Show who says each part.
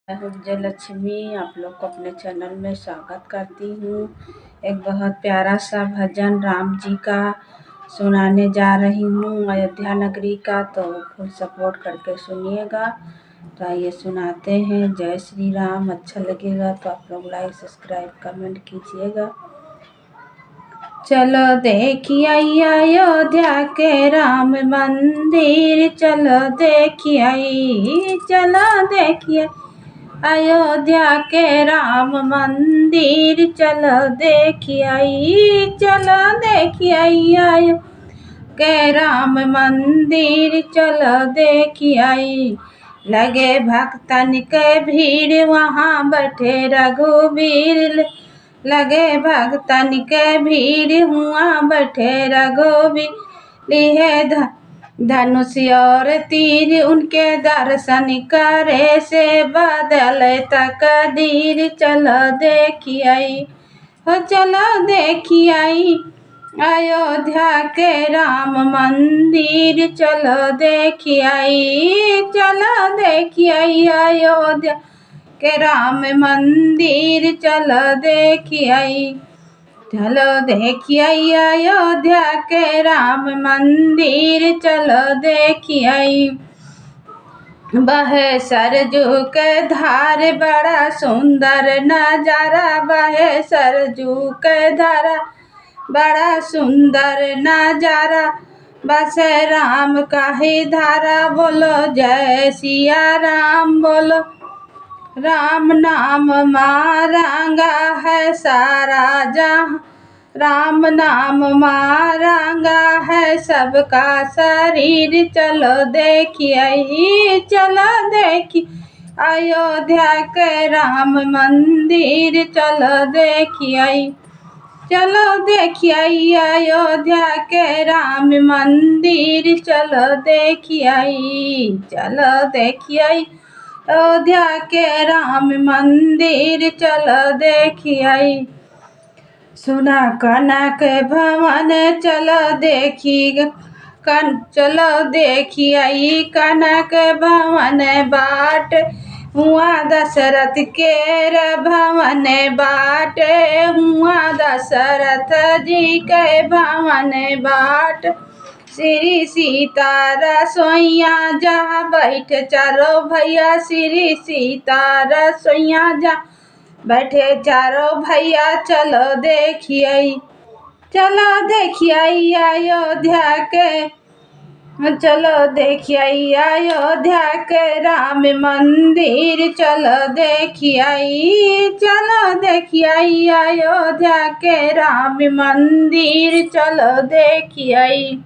Speaker 1: मैं हूँ विजय लक्ष्मी, आप लोग को अपने चैनल में स्वागत करती हूँ। एक बहुत प्यारा सा भजन राम जी का सुनाने जा रही हूँ, अयोध्या नगरी का। तो फुल सपोर्ट करके सुनिएगा। तो आइए सुनाते हैं। जय श्री राम। अच्छा लगेगा तो आप लोग लाइक सब्सक्राइब कमेंट कीजिएगा। चलो देखिए अयोध्या के राम मंदिर, चलो देखिए, चलो देखिए अयोध्या के राम मंदिर, चलो देखिए, चलो देखिए अयोध्या के राम मंदिर, चलो देखिए। लगे भक्तन के भीड़, वहाँ बैठे रघुवीर। लगे भक्तन के भीड़, वहाँ बैठे रघुवीर। लिए धनुष और तीर, उनके दर्शन करे से बदले तकदीर। चलो देखिए, हो चलो देखिए अयोध्या के राम मंदिर, चलो देखिए, चलो देखिए अयोध्या के राम मंदिर, चलो देखिए। चलो देखिए अयोध्या के राम मंदिर, चलो देखिए। बहे सरजू के धार, बड़ा सुंदर नजारा। बहे सरजू के धारा, बड़ा सुंदर नजारा। बस राम का ही धारा, बोलो जय सिया राम। बोलो राम नाम मारंगा है सारा जहां। राम नाम मारंगा है सबका शरीर। चलो देखिए, चलो देखिए अयोध्या के राम मंदिर, चलो देखिए। चलो देखिए अयोध्या के राम मंदिर, चलो देखिए, चलो देखिए अयोध्या के राम मंदिर, चलो देखिए। सुना कनक भवन, चलो देखिए, चलो देखिए कनक भवन बाट। हुआ दशरथ के भवन बाट, हुआ दशरथ जी के भवन बाट। श्री सीता रसोइया जहाँ बैठे चारों भैया। श्री सीता रसोइया जहाँ बैठे चारों भैया। चलो देखिए, चलो देखिए अयोध्या के, चलो देखिए अयोध्या के राम मंदिर, चलो देखिए, चलो देखिए अयोध्या के राम मंदिर, चलो देखिए।